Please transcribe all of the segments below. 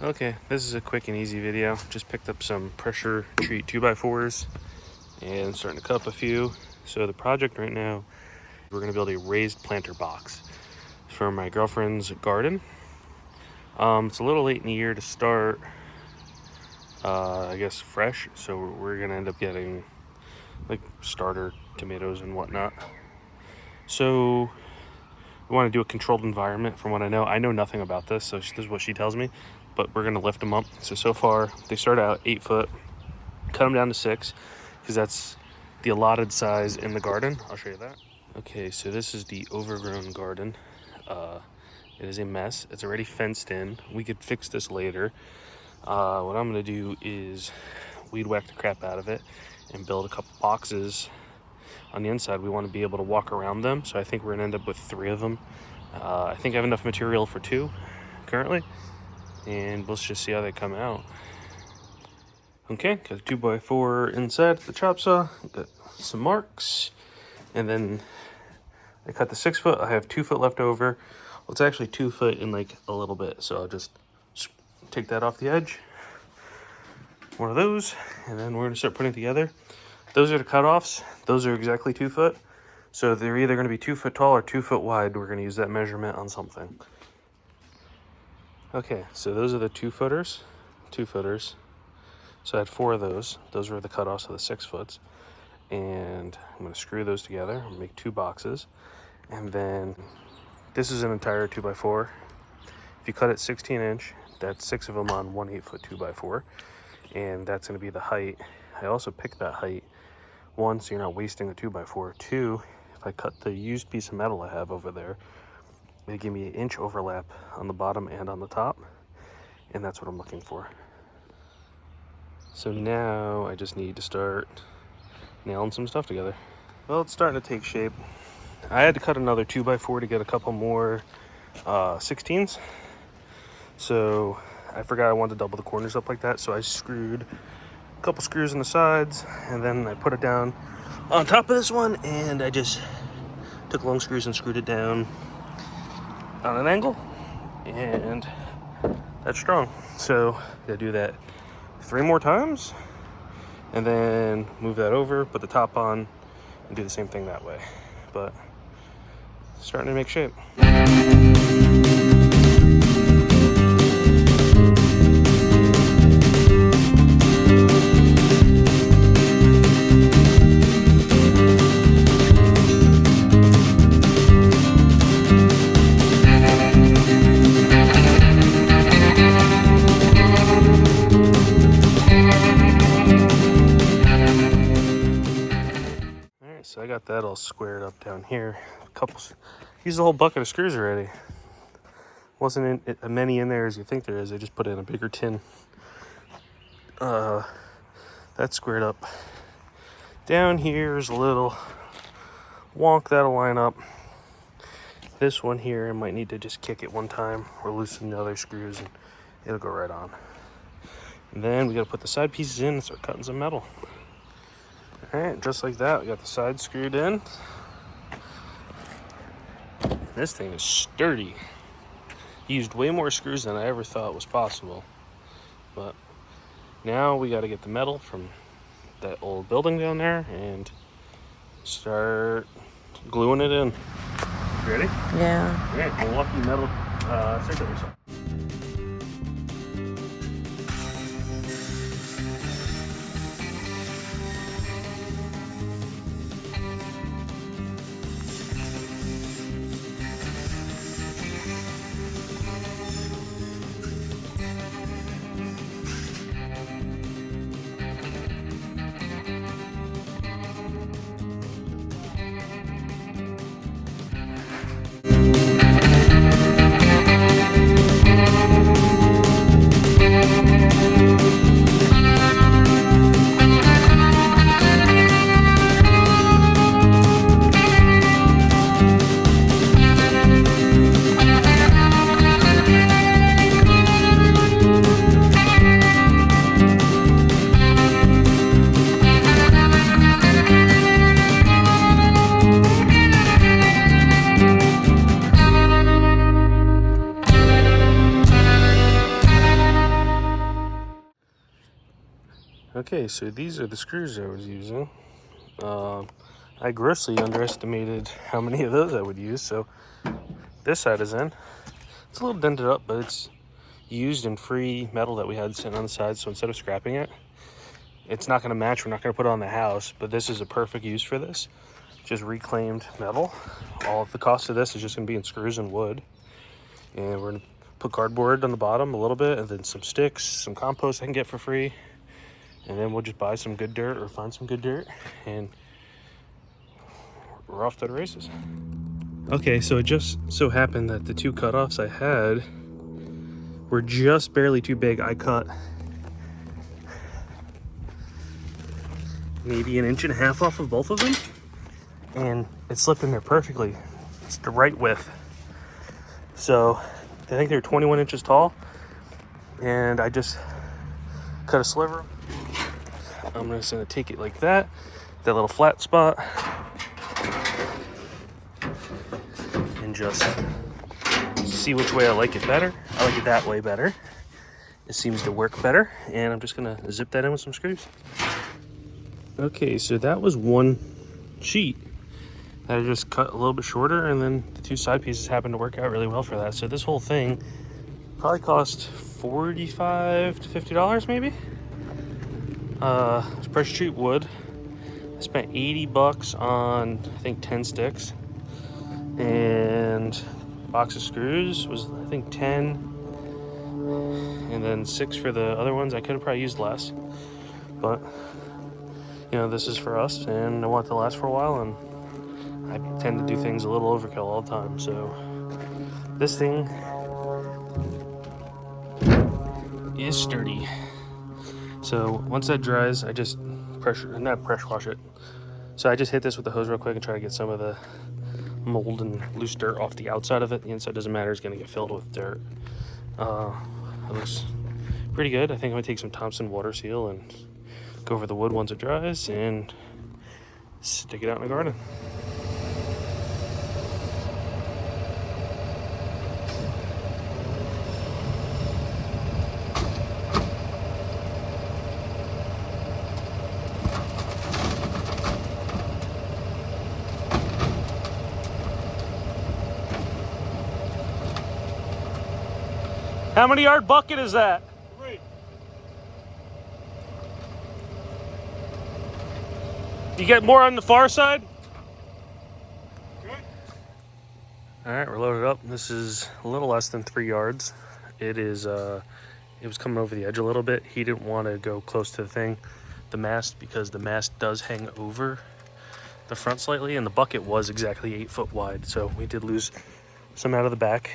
Okay, this is a quick and easy video. Just picked up some pressure treat 2x4s and starting to cut up a few. So the project right now, we're gonna build a raised planter box for my girlfriend's garden. It's a little late in the year to start, I guess fresh. So we're gonna end up getting like starter tomatoes and whatnot. So we want to do a controlled environment. From what I know nothing about this, so this is what she tells me, but we're going to lift them up. So far they start out 8 foot, cut them down to 6 because that's the allotted size in the garden. I'll show you that. Okay, so this is the overgrown garden. It is a mess. It's already fenced in. We could fix this later. What I'm going to do is weed whack the crap out of it and build a couple boxes. On the inside, we want to be able to walk around them, so I think we're going to end up with 3 of them. I think I have enough material for 2 currently, and let's just see how they come out. Okay, got a 2x4 inside the chop saw, got some marks, and then I cut the 6 foot. I have 2 foot left over. Well, it's actually 2 foot in like a little bit, so I'll just take that off the edge. One of those, and then we're going to start putting it together. Those are the cutoffs. Those are exactly 2 foot. So they're either going to be 2 foot tall or 2 foot wide. We're going to use that measurement on something. Okay, so those are the 2 footers. 2 footers. So I had 4 of those. Those were the cutoffs of the 6 foots. And I'm going to screw those together and make 2 boxes. And then this is an entire 2x4. If you cut it 16 inch, that's 6 of them on 1 8 foot 2x4. And that's going to be the height. I also picked that height. 1, so you're not wasting the 2x4. 2, if I cut the used piece of metal I have over there, they give me an inch overlap on the bottom and on the top, and that's what I'm looking for. So now I just need to start nailing some stuff together. Well, it's starting to take shape. I had to cut another 2x4 to get a couple more 16s. So I forgot I wanted to double the corners up like that, so I screwed couple screws on the sides, and then I put it down on top of this one, and I just took long screws and screwed it down on an angle, and that's strong. So gotta do that 3 more times, and then move that over, put the top on, and do the same thing that way. But starting to make shape. So I got that all squared up down here. Used a whole bucket of screws already. Wasn't many in there as you think there is. I just put it in a bigger tin. That's squared up. Down here is a little wonk that'll line up. This one here, I might need to just kick it one time or loosen the other screws, and it'll go right on. And then we gotta put the side pieces in and start cutting some metal. All right, just like that, we got the sides screwed in. This thing is sturdy. Used way more screws than I ever thought was possible. But now we got to get the metal from that old building down there and start gluing it in. You ready? Yeah. All right, we'll walk the metal circular saw. Okay, so these are the screws I was using. I grossly underestimated how many of those I would use, so this side is in. It's a little dented up, but it's used in free metal that we had sitting on the side, so instead of scrapping it, it's not going to match. We're not going to put it on the house, but this is a perfect use for this. Just reclaimed metal. All of the cost of this is just going to be in screws and wood. And we're going to put cardboard on the bottom a little bit, and then some sticks, some compost I can get for free. And then we'll just buy some good dirt or find some good dirt, and we're off to the races. Okay, so it just so happened that the two cutoffs I had were just barely too big. I cut maybe 1.5 inches off of both of them, and it slipped in there perfectly. It's the right width. So I think they're 21 inches tall, and I just cut a sliver. I'm just gonna take it like that little flat spot, and just see which way I like it better. I like it that way better. It seems to work better, and I'm just gonna zip that in with some screws. Okay, so that was one sheet that I just cut a little bit shorter, and then the two side pieces happened to work out really well for that. So this whole thing probably cost $45 to $50 maybe. It's pressure treat wood. I spent $80 on, I think, 10 sticks, and box of screws was, I think, 10, and then 6 for the other ones. I could have probably used less, but you know, this is for us, and I want it to last for a while, and I tend to do things a little overkill all the time. So this thing is sturdy. So once that dries, I just not pressure wash it. So I just hit this with the hose real quick and try to get some of the mold and loose dirt off the outside of it. The inside doesn't matter, it's gonna get filled with dirt. It looks pretty good. I think I'm gonna take some Thompson water seal and go over the wood once it dries and stick it out in the garden. How many yard bucket is that? 3. You get more on the far side? Good. All right, we're loaded up. This is a little less than 3 yards. It is, it was coming over the edge a little bit. He didn't want to go close to the mast, because the mast does hang over the front slightly, and the bucket was exactly 8 foot wide. So we did lose some out of the back,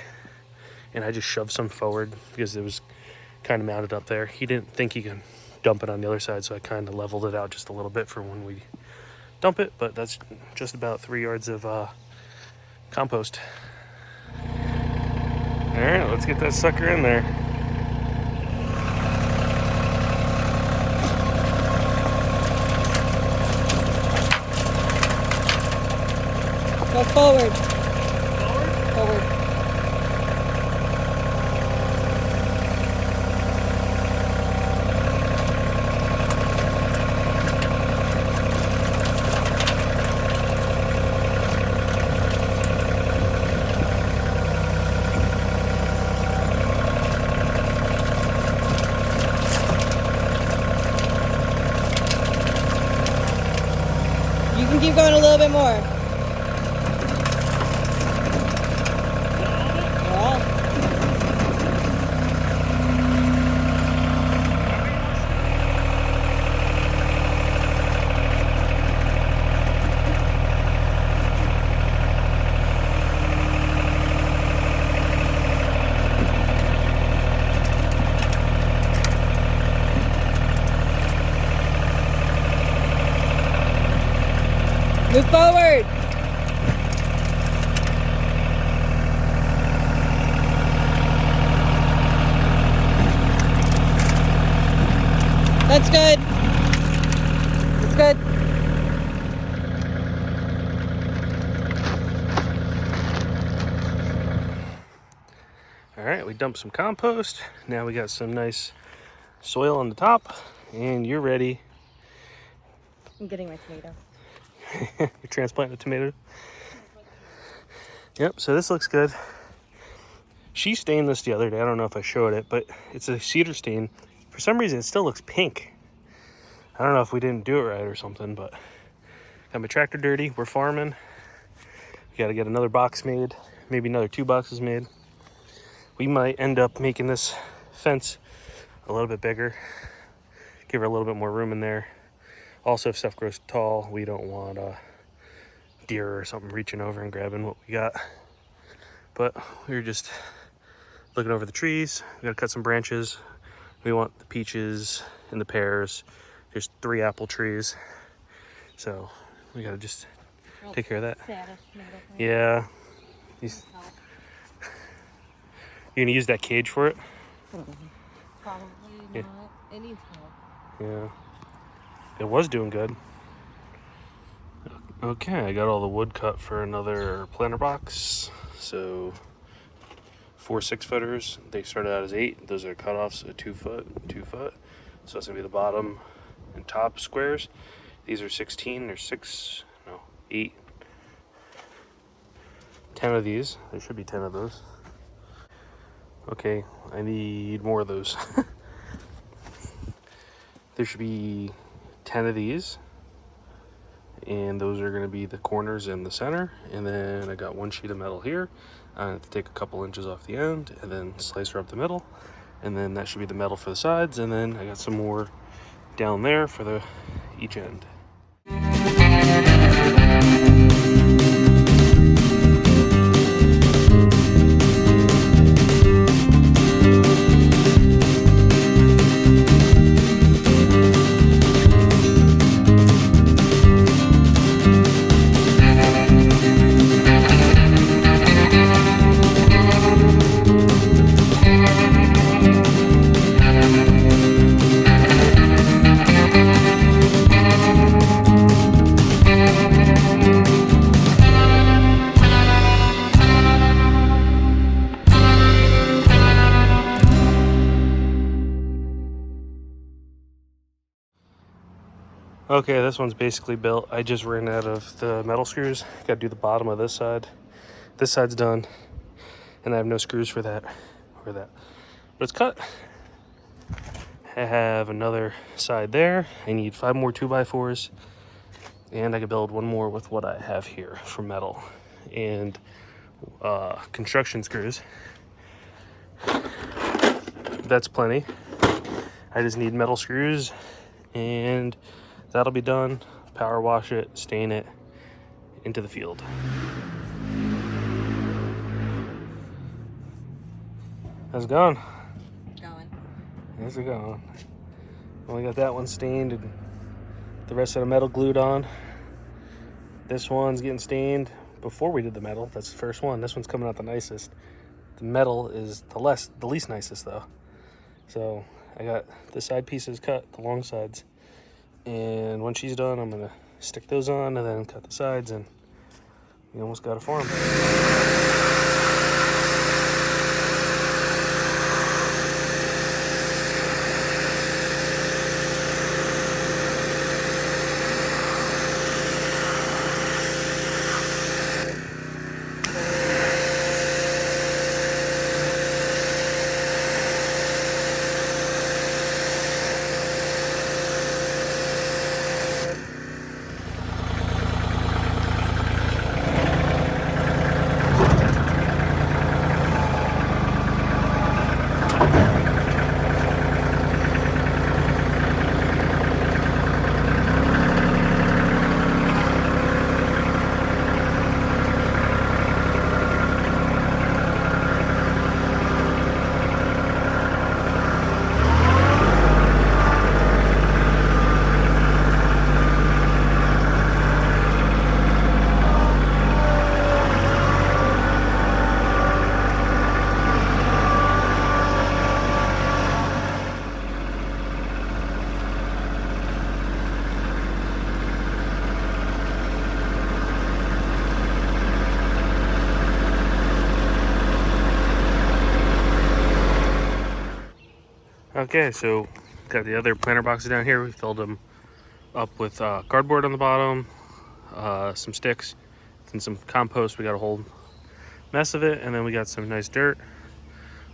and I just shoved some forward because it was kind of mounted up there. He didn't think he could dump it on the other side, so I kind of leveled it out just a little bit for when we dump it, but that's just about 3 yards of compost. All right, let's get that sucker in there. Go forward. Forward? Forward. You can keep going a little bit more. Yeah. Move forward. That's good. That's good. All right, we dumped some compost. Now we got some nice soil on the top. and you're ready. I'm getting my tomato. You're transplanting a tomato. Yep, so this looks good. She stained this the other day. I don't know if I showed it, but it's a cedar stain. For some reason, it still looks pink. I don't know if we didn't do it right or something, but got my tractor dirty. We're farming. We got to get another box made, maybe another 2 boxes made. We might end up making this fence a little bit bigger, give her a little bit more room in there. Also, if stuff grows tall, we don't want a deer or something reaching over and grabbing what we got. But we were just looking over the trees. We got to cut some branches. We want the peaches and the pears. There's 3 apple trees, so we got to just take care of that. Yeah. You gonna use that cage for it? Probably Yeah. not. It needs help. Yeah. It was doing good. Okay, I got all the wood cut for another planter box. So 4 6-footers. They started out as 8. Those are cutoffs, a 2 foot, 2 foot. So that's gonna be the bottom and top squares. These are 16. There's 8, 10 of these. There should be 10 of those. Okay, I need more of those. There should be 10 of these, and those are going to be the corners in the center. And then I got 1 sheet of metal here. I have to take a couple inches off the end and then slice her up the middle, and then that should be the metal for the sides. And then I got some more down there for each end. Okay, this one's basically built. I just ran out of the metal screws. Got to do the bottom of this side. This side's done, and I have no screws for that or that. But it's cut. I have another side there. I need 5 more 2x4s, and I could build 1 more with what I have here for metal and construction screws. That's plenty. I just need metal screws, and that'll be done. Power wash it, stain it, into the field. How's it going? Going. How's it going? Only got that one stained and the rest of the metal glued on. This one's getting stained before we did the metal. That's the first one. This one's coming out the nicest. The metal is the least nicest though. So I got the side pieces cut, the long sides. And when she's done, I'm gonna stick those on and then cut the sides, and we almost got a farm. Okay, so Got the other planter boxes down here. We filled them up with cardboard on the bottom, some sticks, and some compost. We got a whole mess of it, and then we got some nice dirt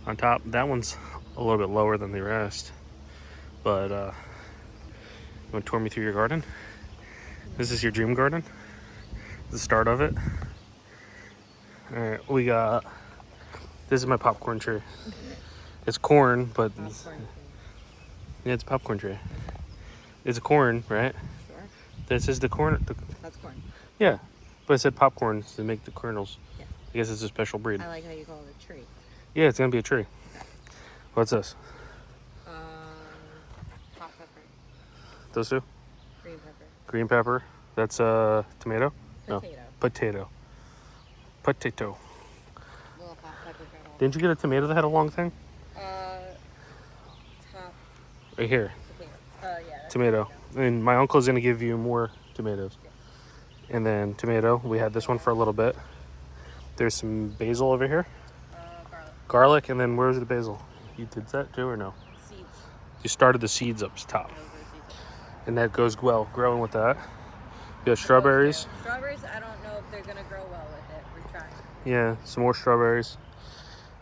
on top. That one's a little bit lower than the rest, but you want to tour me through your garden? This is your dream garden, the start of it. All right, we got, this is my popcorn tree. It's corn, but yeah, it's a popcorn tree. It's a corn, right? Sure. This is the corn. That's corn. Yeah, but it said popcorn to make the kernels. Yeah. I guess it's a special breed. I like how you call it a tree. Yeah, it's gonna be a tree. What's this? Hot pepper, Those two? green pepper, Green pepper. That's tomato? No. potato. Potato. Little hot pepper kernel. Didn't you get a tomato that had a long thing? Top Right here. potato. Yeah. That's Tomato. And my uncle's gonna give you more tomatoes. And then tomato. We had this one for a little bit. There's some basil over here. Garlic. Garlic, and then where's the basil? You did that too or no? Seeds. You started the seeds up top. Those are seeds. And that goes well growing with that. You got strawberries. Strawberries, I don't know if they're gonna grow well with it. We're trying. Yeah, some more strawberries.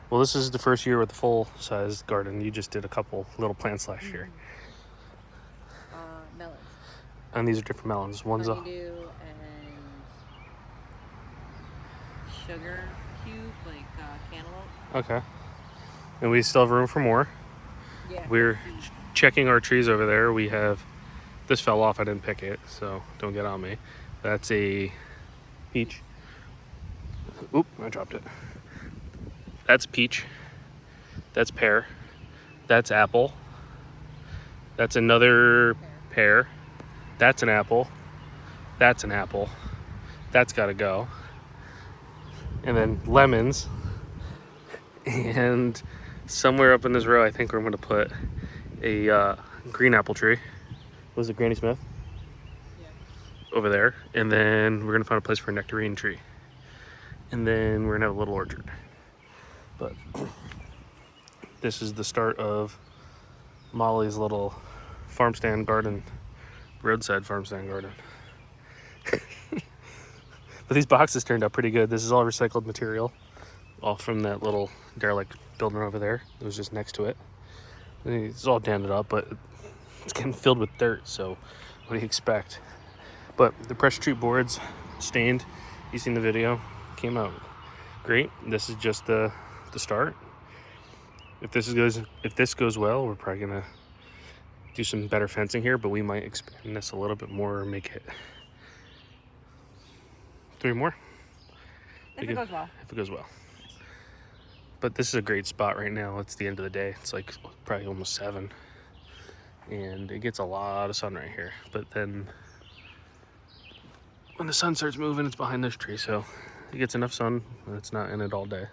Well, this is the first year with the full-size garden. You just did a couple little plants last year. Melons. And these are different melons. One's a... Honeydew and sugar cube, like cantaloupe. Okay. And we still have room for more. Yeah. We're checking our trees over there. We have... This fell off. I didn't pick it, so don't get on me. That's a peach. Oop, I dropped it. That's peach. That's pear. That's apple. That's another pear. That's an apple. That's an apple. That's got to go. And then lemons. And somewhere up in this row, I think we're going to put a green apple tree. Was it Granny Smith? Yeah. Over there. And then we're going to find a place for a nectarine tree. And then we're going to have a little orchard. But this is the start of Molly's little farm stand garden, roadside farm stand garden. But these boxes turned out pretty good. This is all recycled material, all from that little derelict building over there. It was just next to it. It's all dammed up, but it's getting filled with dirt, so what do you expect? But the pressure treat boards stained. You seen the video? Came out great. This is just the start. If this goes well, we're probably gonna do some better fencing here, but we might expand this a little bit more or make it 3 more. If it goes well. If it goes well. But this is a great spot right now. It's the end of the day. It's like probably almost 7. And it gets a lot of sun right here. But then when the sun starts moving, it's behind this tree. So it gets enough sun, and it's not in it all day.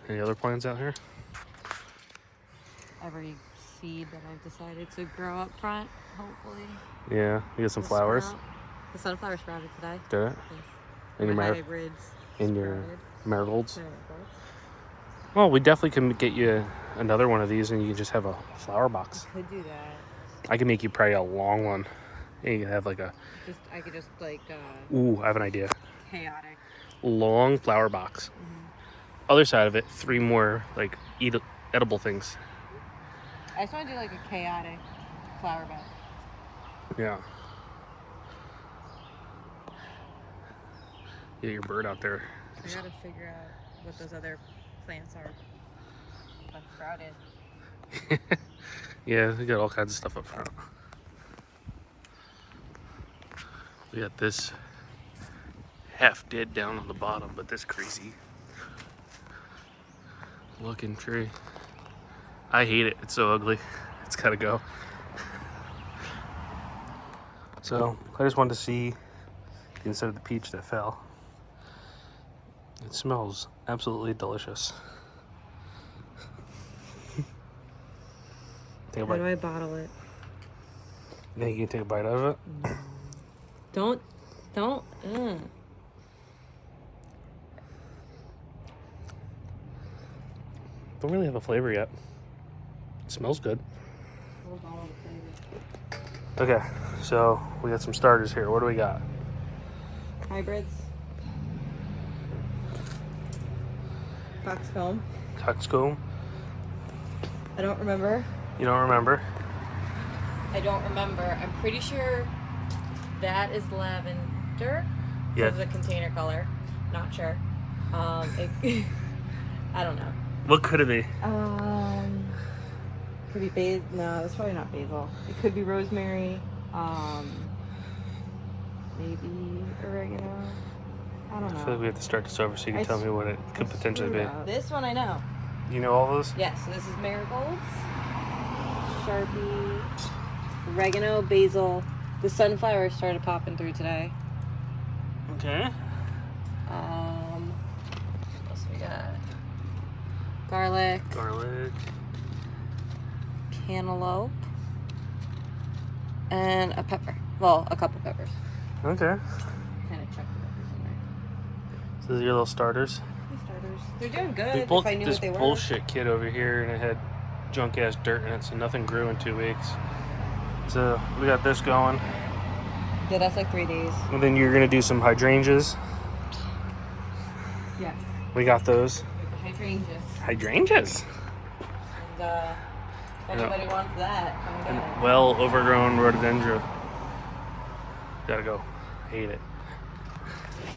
Any other plans out here? Every seed that I've decided to grow up front, hopefully. Yeah, you got some flowers. The sunflower sprouted today. Did it? Yes. And your My mar- hybrids. and your sprouted. marigolds. Marigolds. Well, we definitely can get you another one of these, and you can just have a flower box. Could do that. I can make you probably a long one. And you can have like a... I could just like Ooh, I have an idea. chaotic. Long flower box. Other side of it, 3 more like edible things. I just want to do like a chaotic flower bed. Yeah. Get your bird out there. I gotta figure out what those other plants are. That's sprouted. Yeah, we got all kinds of stuff up front. We got this half dead down on the bottom, but this crazy looking tree. I hate it. It's so ugly. It's gotta go. So I just wanted to see the inside of the peach that fell. It smells absolutely delicious. Take a How bite. do I bottle it? You think you can take a bite out of it? Don't. Don't really have a flavor yet. smells good. Hold on, crazy. Okay, so we got some starters here. What do we got? Hybrids. Fox film. Tuxcomb. I don't remember. You don't remember? I don't remember. I'm pretty sure that is lavender. Yeah. It's a container color. Not sure. It, I don't know. What could it be? Could be basil. No, that's probably not basil. It could be rosemary. Maybe oregano. I don't I feel know. like we have to start this over so you can tell me what it could potentially be. This one I know. You know all those? Yes, so this is marigolds, Sharpie, oregano, basil. The sunflowers started popping through today. Okay. What else we got? Garlic, Garlic. cantaloupe, and a pepper. Well, a couple peppers. Okay. Kind of chuck the peppers in there. So these are your little starters. Starters. They're doing good. We pulled If I knew this what they were. bullshit kit over here and it had junk ass dirt in it, so nothing grew in 2 weeks. So we got this going. Yeah, that's like 3 days. And then you're gonna do some hydrangeas. Yes. We got those. Hydrangeas. Hydrangeas. And if anybody wants that, come get it. And well overgrown rhododendron. Gotta go. Hate it.